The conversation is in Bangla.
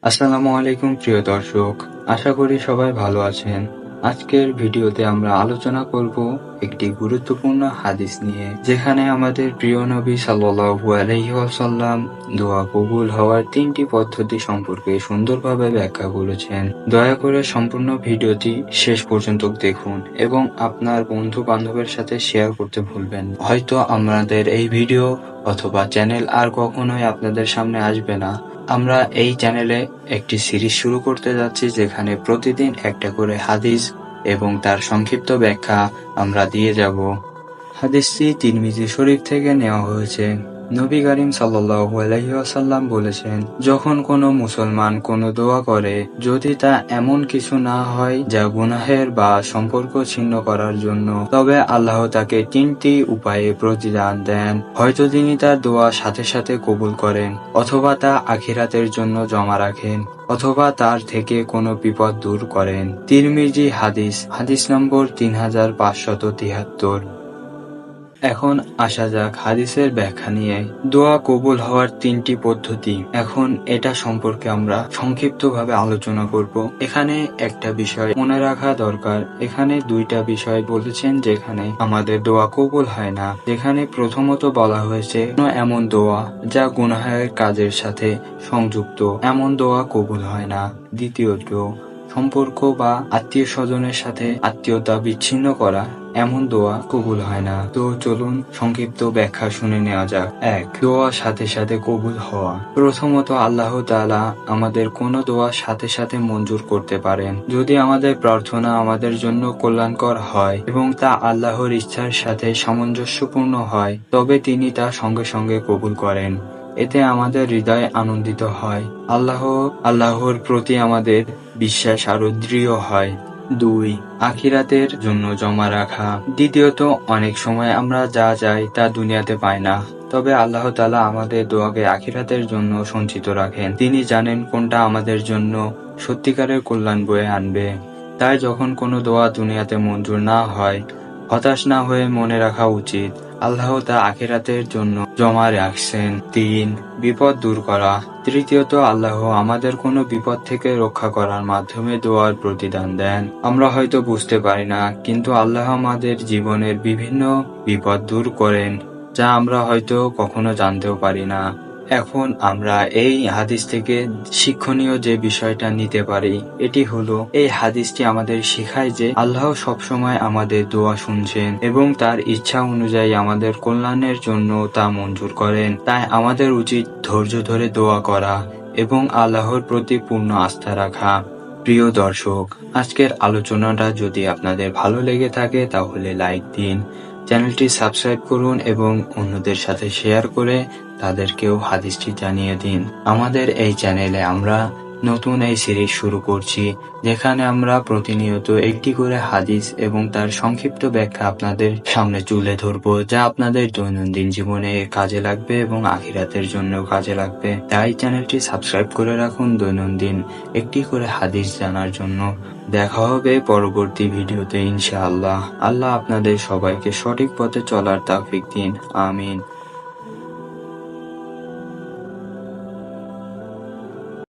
আসসালামু আলাইকুম প্রিয় দর্শক, আশা করি সবাই ভালো আছেন। আজকের ভিডিওতে আমরা আলোচনা করব একটি গুরুত্বপূর্ণ হাদিস নিয়ে, যেখানে আমাদের প্রিয় নবী সাল্লাল্লাহু আলাইহি ওয়াসাল্লাম দোয়া কবুল হওয়ার 3টি পদ্ধতি সম্পর্কে সুন্দরভাবে ব্যাখ্যা করেছেন। দয়া করে সম্পূর্ণ ভিডিওটি শেষ পর্যন্ত দেখুন এবং আপনার বন্ধু বান্ধবের সাথে শেয়ার করতে ভুলবেন না। হয়তো আমাদের এই ভিডিও অথবা চ্যানেল আর কখনোই আপনাদের সামনে আসবে না। আমরা এই চ্যানেলে একটি সিরিজ শুরু করতে যাচ্ছি, যেখানে প্রতিদিন একটা করে হাদিস এবং তার সংক্ষিপ্ত ব্যাখ্যা আমরা দিয়ে যাব। হাদিসটি তিরমিজি শরীফ থেকে নেওয়া হয়েছে। নবী করিম সাল্লাল্লাহু আলাইহি ওয়াসাল্লাম বলেছেন, যখন কোনো মুসলমান কোনো দোয়া করে, যদি তা এমন কিছু না হয় যা গুনাহের বা সম্পর্ক ছিন্ন করার জন্য, তবে আল্লাহ তাকে 3টি উপায়ে প্রতিদান দেন। হয়তো তিনি তার দোয়া সাথে সাথে কবুল করেন, অথবা তা আখিরাতের জন্য জমা রাখেন, অথবা তার থেকে কোনো বিপদ দূর করেন। তিরমিজি হাদিস নম্বর 3573। এখন আসা যাক হাদিসের ব্যাখ্যা নিয়ে। দোয়া কবুল হওয়ার 3টি পদ্ধতি, এখন এটা সম্পর্কে আমরা সংক্ষিপ্তভাবে আলোচনা করব। এখানে একটা বিষয় মনে রাখা দরকার, এখানে 2টা বিষয় বলেছেন যেখানে আমাদের দোয়া কবুল হয় না। যেখানে প্রথমত বলা হয়েছে এমন দোয়া যা গুনাহের কাজের সাথে সংযুক্ত, এমন দোয়া কবুল হয় না। দ্বিতীয়ত, সম্পর্ক বা আত্মীয় স্বজনের সাথে আত্মীয়তা বিচ্ছিন্ন করা, এমন দোয়া কবুল হয় না। তো চলুন সংক্ষিপ্ত ব্যাখ্যা শুনে নেওয়া যাক। 1. দোয়া সাথে সাথে কবুল হওয়া। প্রথমত, আল্লাহ তাআলা আমাদের কোনো দোয়া সাথে সাথে মঞ্জুর করতে পারেন যদি আমাদের প্রার্থনা আমাদের জন্য কল্যাণকর হয় এবং তা আল্লাহর ইচ্ছার সাথে সামঞ্জস্যপূর্ণ হয়, তবে তিনি তা সঙ্গে সঙ্গে কবুল করেন। এতে আমাদের হৃদয় আনন্দিত হয়, আল্লাহর প্রতি আমাদের বিশ্বাস আরো দৃঢ় হয়। 2. আখিরাতের জন্য জমা রাখা। দ্বিতীয়ত, অনেক সময় আমরা যা চাই তা দুনিয়াতে পাই না, তবে আল্লাহ তাআলা আমাদের দোয়াকে আখিরাতের জন্য সঞ্চিত রাখেন। তিনি জানেন কোনটা আমাদের জন্য সত্যিকারের কল্যাণ বয়ে আনবে। তাই যখন কোনো দোয়া দুনিয়াতে মঞ্জুর না হয়, হতাশ না হয়ে মনে রাখা উচিত আল্লাহ তা আখিরাতের জন্য জমা রাখছেন। 3. বিপদ দূর করা। তৃতীয়ত, আল্লাহ আমাদের কোনো বিপদ থেকে রক্ষা করার মাধ্যমে দোয়ার প্রতিদান দেন। আমরা হয়তো বুঝতে পারি না, কিন্তু আল্লাহ আমাদের জীবনের বিভিন্ন বিপদ দূর করেন, যা আমরা হয়তো কখনো জানতেও পারি না। এখন আমরা এই হাদিস থেকে শিক্ষণীয় যে বিষয়টা নিতে পারি, এটি হলো, এই হাদিসটি আমাদের শেখায় যে আল্লাহ সবসময় আমাদের দোয়া শুনছেন এবং তার ইচ্ছা অনুযায়ী আমাদের কল্যাণের জন্য তা মঞ্জুর করেন। তাই আমাদের উচিত ধৈর্য ধরে দোয়া করা এবং আল্লাহর প্রতি পূর্ণ আস্থা রাখা। প্রিয় দর্শক, আজকের আলোচনাটা যদি আপনাদের ভালো লেগে থাকে তাহলে লাইক দিন, চ্যানেলটি সাবস্ক্রাইব করুন এবং অন্যদের সাথে শেয়ার করে তাদেরকেও হাদিসটি জানিয়ে দিন। আমাদের এই চ্যানেলে আমরা নতুন এই সিরিজ শুরু করছি, যেখানে আমরা প্রতিনিয়ত একটি করে হাদিস এবং তার সংক্ষিপ্ত ব্যাখ্যা আপনাদের সামনে তুলে ধরব, যা আপনাদের দৈনন্দিন জীবনে কাজে লাগবে এবং আখিরাতের জন্য কাজে লাগবে। তাই চ্যানেলটি সাবস্ক্রাইব করে রাখুন দৈনন্দিন একটি করে হাদিস জানার জন্য। দেখা হবে পরবর্তী ভিডিওতে ইনশাআল্লাহ। আল্লাহ আপনাদের সবাইকে সঠিক পথে চলার তৌফিক দিন। আমিন।